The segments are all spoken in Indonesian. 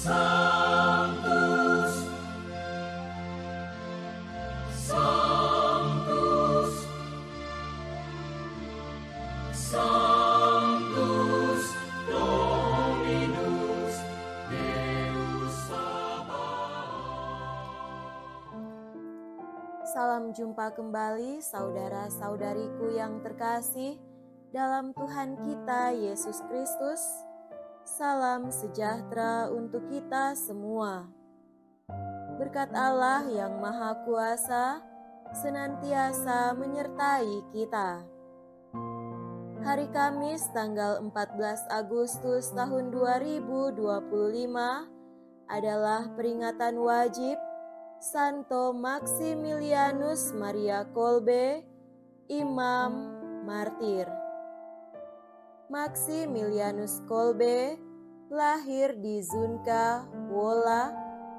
Sanctus, Sanctus, Sanctus Dominus Deus Sabaoth. Salam jumpa kembali saudara-saudariku yang terkasih dalam Tuhan kita Yesus Kristus. Salam sejahtera untuk kita semua. Berkat Allah yang Maha Kuasa senantiasa menyertai kita. Hari Kamis tanggal 14 Agustus tahun 2025 adalah peringatan wajib Santo Maximilianus Maria Kolbe, Imam Martir. Maximilianus Kolbe lahir di Zunka, Wola,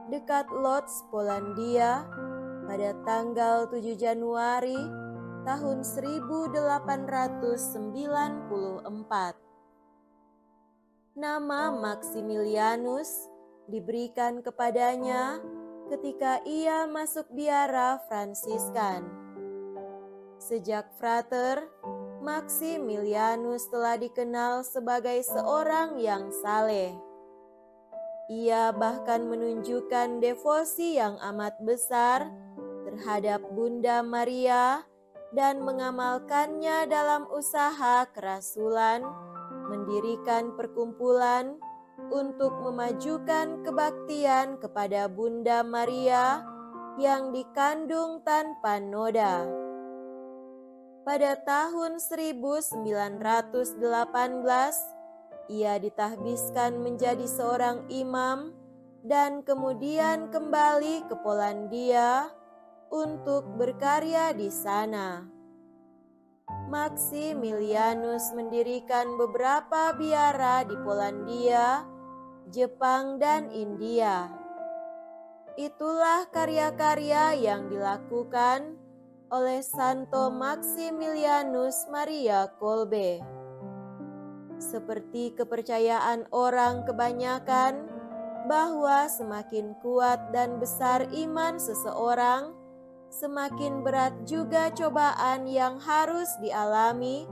dekat Lodz, Polandia pada tanggal 7 Januari tahun 1894. Nama Maximilianus diberikan kepadanya ketika ia masuk biara Fransiskan. Sejak frater, Maximilianus telah dikenal sebagai seorang yang saleh. Ia bahkan menunjukkan devosi yang amat besar terhadap Bunda Maria dan mengamalkannya dalam usaha kerasulan, mendirikan perkumpulan untuk memajukan kebaktian kepada Bunda Maria yang dikandung tanpa noda. Pada tahun 1918, ia ditahbiskan menjadi seorang imam dan kemudian kembali ke Polandia untuk berkarya di sana. Maximilianus mendirikan beberapa biara di Polandia, Jepang, dan India. Itulah karya-karya yang dilakukan oleh Santo Maximilianus Maria Kolbe. Seperti kepercayaan orang kebanyakan bahwa semakin kuat dan besar iman seseorang, semakin berat juga cobaan yang harus dialami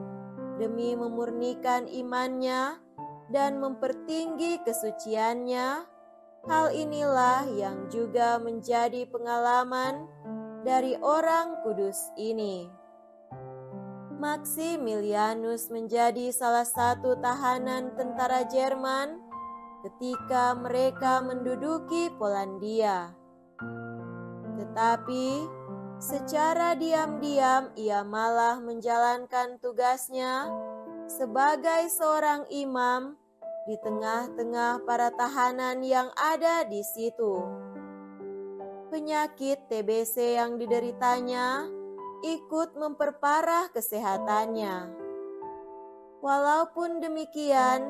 demi memurnikan imannya dan mempertinggi kesuciannya. Hal inilah yang juga menjadi pengalaman dari orang kudus ini. Maximilianus menjadi salah satu tahanan tentara Jerman ketika mereka menduduki Polandia. Tetapi secara diam-diam ia malah menjalankan tugasnya sebagai seorang imam di tengah-tengah para tahanan yang ada di situ. Penyakit TBC yang dideritanya ikut memperparah kesehatannya. Walaupun demikian,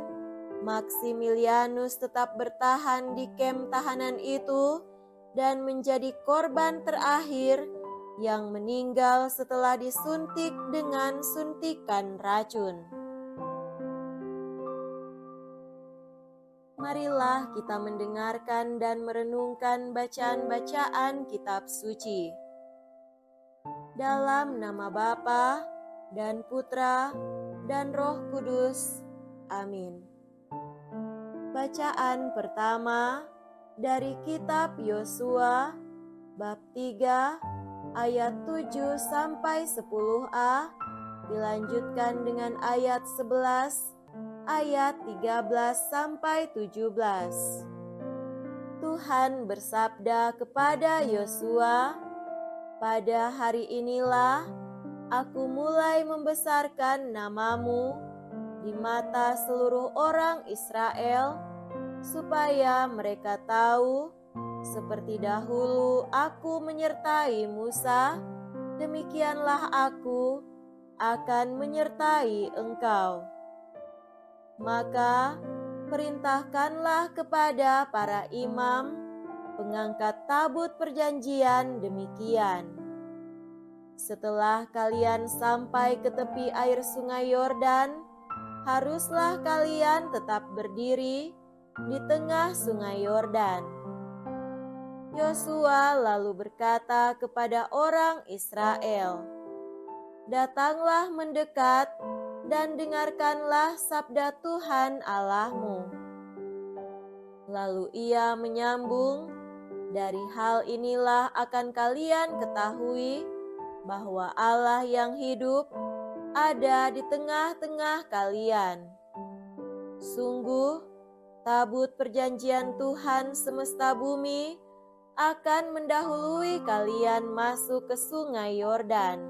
Maximilianus tetap bertahan di kamp tahanan itu dan menjadi korban terakhir yang meninggal setelah disuntik dengan suntikan racun. Marilah kita mendengarkan dan merenungkan bacaan-bacaan kitab suci. Dalam nama Bapa dan Putra dan Roh Kudus. Amin. Bacaan pertama dari kitab Yosua bab 3 ayat 7 sampai 10a, dilanjutkan dengan ayat 11 ayat 13 sampai 17. Tuhan bersabda kepada Yosua, "Pada hari inilah aku mulai membesarkan namamu di mata seluruh orang Israel, supaya mereka tahu, seperti dahulu aku menyertai Musa, demikianlah aku akan menyertai engkau. Maka perintahkanlah kepada para imam pengangkat tabut perjanjian demikian. Setelah kalian sampai ke tepi air sungai Yordan, haruslah kalian tetap berdiri di tengah sungai Yordan. Yosua lalu berkata kepada orang Israel, "Datanglah mendekat dan dengarkanlah sabda Tuhan Allahmu." Lalu ia menyambung, "Dari hal inilah akan kalian ketahui bahwa Allah yang hidup ada di tengah-tengah kalian. Sungguh, tabut perjanjian Tuhan semesta bumi akan mendahului kalian masuk ke sungai Yordan."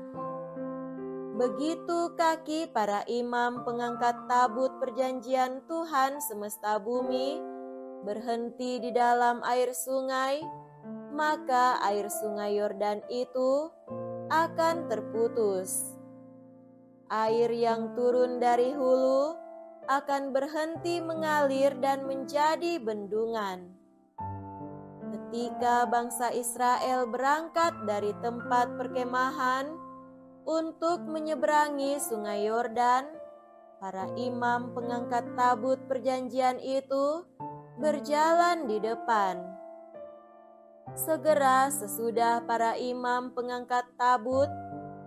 Begitu kaki para imam pengangkat tabut perjanjian Tuhan semesta bumi berhenti di dalam air sungai, maka air sungai Yordan itu akan terputus. Air yang turun dari hulu akan berhenti mengalir dan menjadi bendungan. Ketika bangsa Israel berangkat dari tempat perkemahan untuk menyeberangi sungai Yordan, para imam pengangkat tabut perjanjian itu berjalan di depan. Segera sesudah para imam pengangkat tabut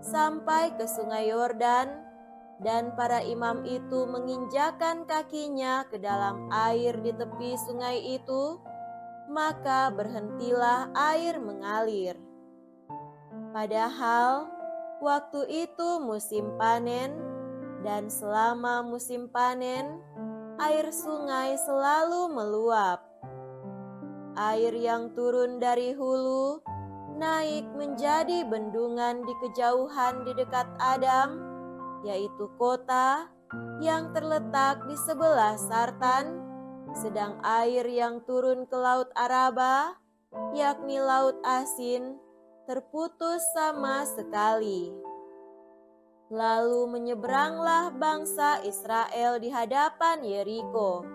sampai ke sungai Yordan, dan para imam itu menginjakkan kakinya ke dalam air di tepi sungai itu, maka berhentilah air mengalir. Padahal waktu itu musim panen, dan selama musim panen, air sungai selalu meluap. Air yang turun dari hulu naik menjadi bendungan di kejauhan di dekat Adam, yaitu kota yang terletak di sebelah Sartan, sedang air yang turun ke Laut Araba, yakni Laut Asin, terputus sama sekali. Lalu menyeberanglah bangsa Israel di hadapan Yeriko.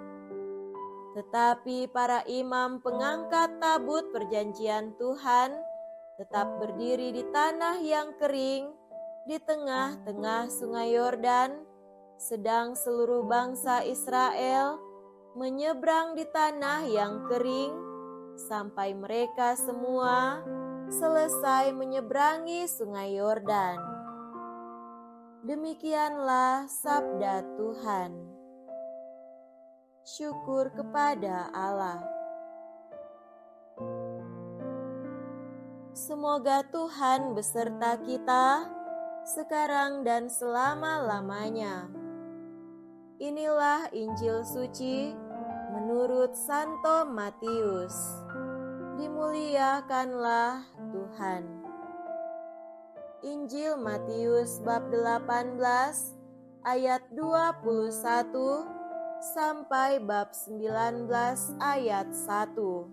Tetapi para imam pengangkat tabut perjanjian Tuhan tetap berdiri di tanah yang kering di tengah-tengah sungai Yordan, sedang seluruh bangsa Israel menyeberang di tanah yang kering sampai mereka semua selesai menyeberangi sungai Yordan. Demikianlah sabda Tuhan. Syukur kepada Allah. Semoga Tuhan beserta kita sekarang dan selama-lamanya. Inilah Injil suci menurut Santo Matius. Dimuliakanlah Tuhan. Injil Matius bab 18 ayat 21 sampai bab 19 ayat 1.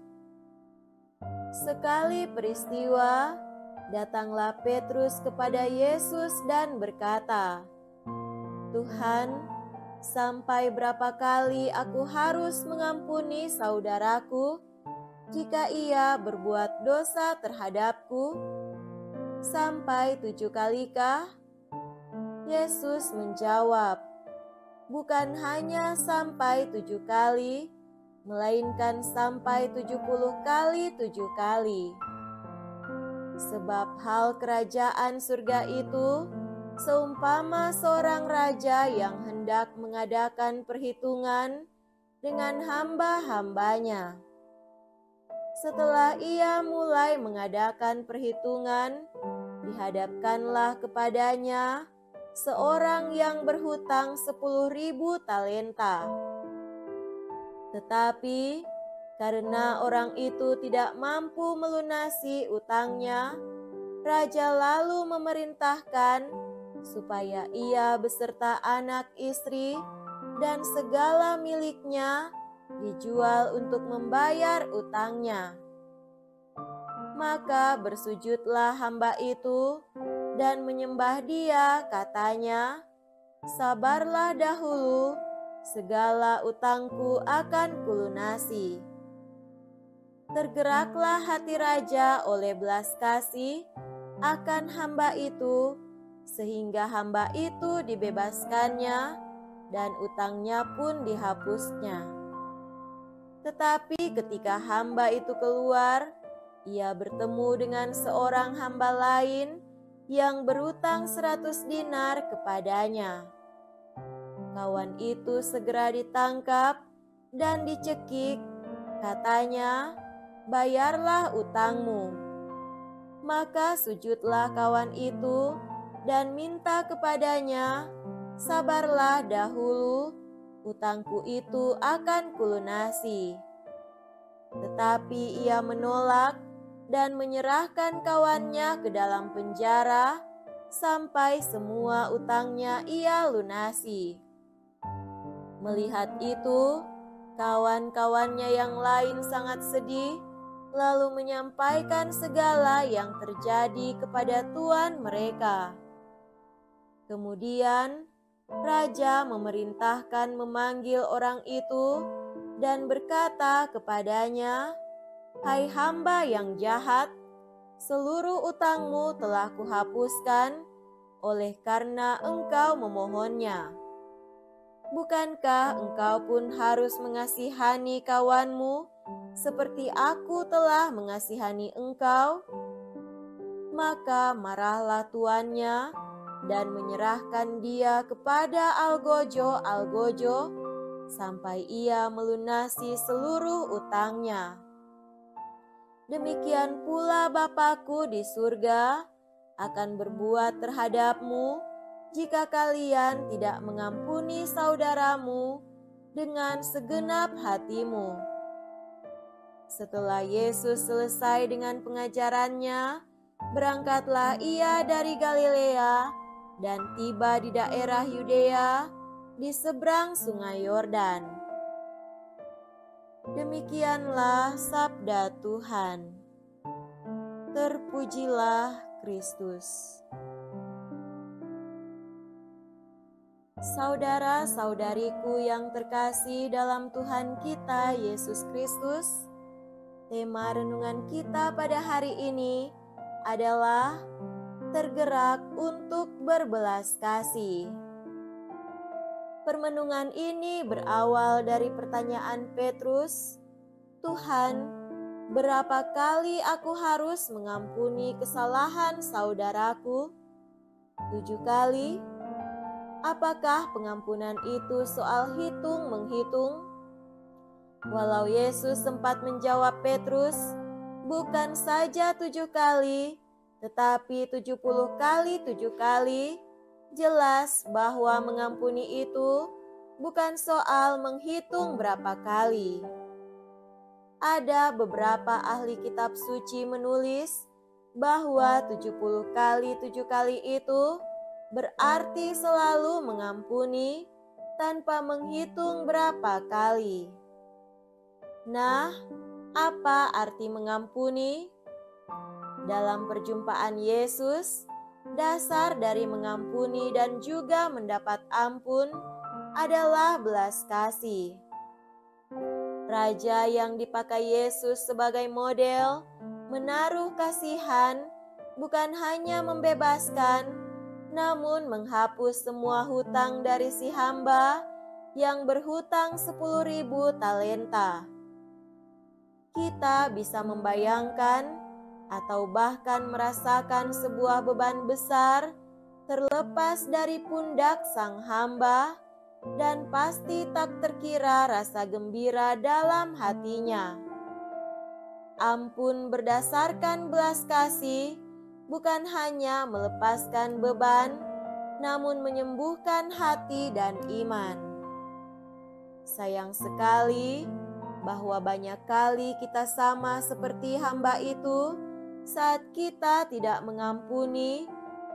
Sekali peristiwa, datanglah Petrus kepada Yesus dan berkata, "Tuhan, sampai berapa kali aku harus mengampuni saudaraku jika ia berbuat dosa terhadapku? Sampai 7 kalikah?" Yesus menjawab, "Bukan hanya sampai 7 kali, melainkan sampai 70 kali 7 kali. Sebab hal kerajaan surga itu seumpama seorang raja yang hendak mengadakan perhitungan dengan hamba-hambanya. Setelah ia mulai mengadakan perhitungan, dihadapkanlah kepadanya seorang yang berhutang 10.000 talenta. Tetapi karena orang itu tidak mampu melunasi utangnya, raja lalu memerintahkan supaya ia beserta anak istri dan segala miliknya dijual untuk membayar utangnya. Maka bersujudlah hamba itu dan menyembah dia, katanya, 'Sabarlah dahulu, segala utangku akan kulunasi.' Tergeraklah hati raja oleh belas kasih akan hamba itu, sehingga hamba itu dibebaskannya dan utangnya pun dihapusnya. Tetapi ketika hamba itu keluar, ia bertemu dengan seorang hamba lain yang berutang 100 dinar kepadanya. Kawan itu segera ditangkap dan dicekik. Katanya, "Bayarlah utangmu." Maka sujudlah kawan itu dan minta kepadanya, "Sabarlah dahulu, utangku itu akan kulunasi." Tetapi ia menolak dan menyerahkan kawannya ke dalam penjara sampai semua utangnya ia lunasi. Melihat itu, kawan-kawannya yang lain sangat sedih, lalu menyampaikan segala yang terjadi kepada tuan mereka. Kemudian, raja memerintahkan memanggil orang itu dan berkata kepadanya, "Hai hamba yang jahat, seluruh utangmu telah kuhapuskan oleh karena engkau memohonnya. Bukankah engkau pun harus mengasihani kawanmu seperti aku telah mengasihani engkau?" Maka marahlah tuannya dan menyerahkan dia kepada algojo-algojo sampai ia melunasi seluruh utangnya. Demikian pula Bapakku di surga akan berbuat terhadapmu jika kalian tidak mengampuni saudaramu dengan segenap hatimu. Setelah Yesus selesai dengan pengajarannya, berangkatlah ia dari Galilea dan tiba di daerah Yudea di seberang Sungai Yordan. Demikianlah sabda Tuhan. Terpujilah Kristus. Saudara-saudariku yang terkasih dalam Tuhan kita Yesus Kristus, tema renungan kita pada hari ini adalah tergerak untuk berbelas kasih. Permenungan ini berawal dari pertanyaan Petrus, "Tuhan, berapa kali aku harus mengampuni kesalahan saudaraku? 7 kali? Apakah pengampunan itu soal hitung-menghitung?" Walau Yesus sempat menjawab Petrus, "Bukan saja 7 kali, tetapi 70 kali 7 kali," jelas bahwa mengampuni itu bukan soal menghitung berapa kali. Ada beberapa ahli kitab suci menulis bahwa 70 kali 7 kali itu berarti selalu mengampuni tanpa menghitung berapa kali. Nah, apa arti mengampuni? Dalam perjumpaan Yesus, dasar dari mengampuni dan juga mendapat ampun adalah belas kasih. Raja yang dipakai Yesus sebagai model menaruh kasihan bukan hanya membebaskan, namun menghapus semua hutang dari si hamba yang berhutang 10.000 talenta. Kita bisa membayangkan atau bahkan merasakan sebuah beban besar terlepas dari pundak sang hamba, dan pasti tak terkira rasa gembira dalam hatinya. Ampun berdasarkan belas kasih bukan hanya melepaskan beban, namun menyembuhkan hati dan iman. Sayang sekali bahwa banyak kali kita sama seperti hamba itu saat kita tidak mengampuni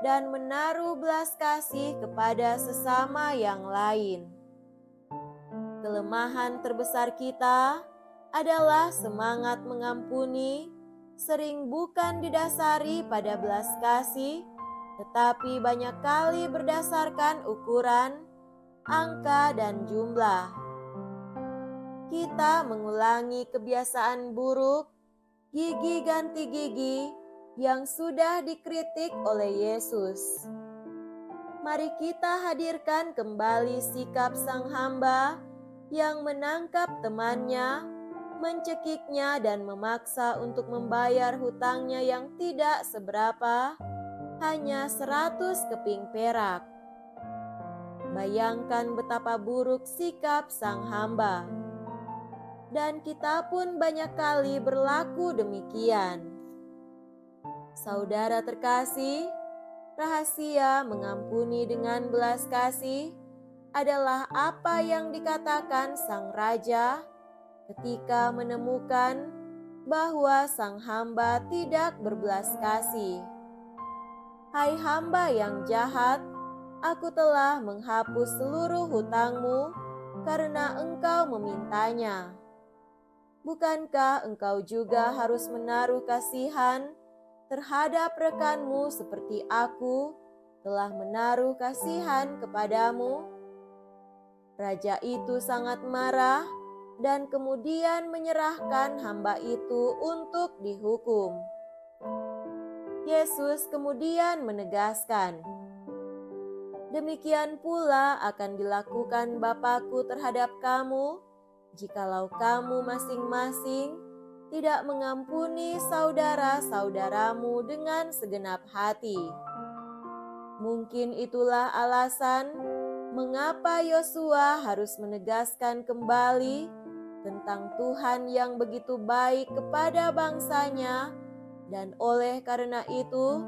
dan menaruh belas kasih kepada sesama yang lain. Kelemahan terbesar kita adalah semangat mengampuni sering bukan didasari pada belas kasih, tetapi banyak kali berdasarkan ukuran, angka, dan jumlah. Kita mengulangi kebiasaan buruk, gigi ganti gigi, yang sudah dikritik oleh Yesus. Mari kita hadirkan kembali sikap sang hamba yang menangkap temannya mencekiknya dan memaksa untuk membayar hutangnya yang tidak seberapa, hanya 100 keping perak. Bayangkan betapa buruk sikap sang hamba. Dan kita pun banyak kali berlaku demikian. Saudara terkasih, rahasia mengampuni dengan belas kasih adalah apa yang dikatakan sang raja ketika menemukan bahwa sang hamba tidak berbelas kasih. Hai hamba yang jahat, aku telah menghapus seluruh hutangmu karena engkau memintanya. Bukankah engkau juga harus menaruh kasihan terhadap rekanmu seperti aku telah menaruh kasihan kepadamu? Raja itu sangat marah dan kemudian menyerahkan hamba itu untuk dihukum. Yesus kemudian menegaskan, "Demikian pula akan dilakukan Bapa-Ku terhadap kamu, jikalau kamu masing-masing tidak mengampuni saudara-saudaramu dengan segenap hati." Mungkin itulah alasan mengapa Yosua harus menegaskan kembali tentang Tuhan yang begitu baik kepada bangsanya, dan oleh karena itu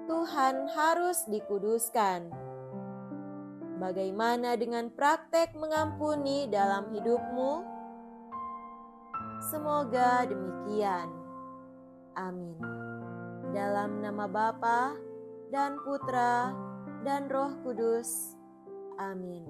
Tuhan harus dikuduskan. Bagaimana dengan praktek mengampuni dalam hidupmu? Semoga demikian. Amin. Dalam nama Bapa dan Putra dan Roh Kudus. Amin.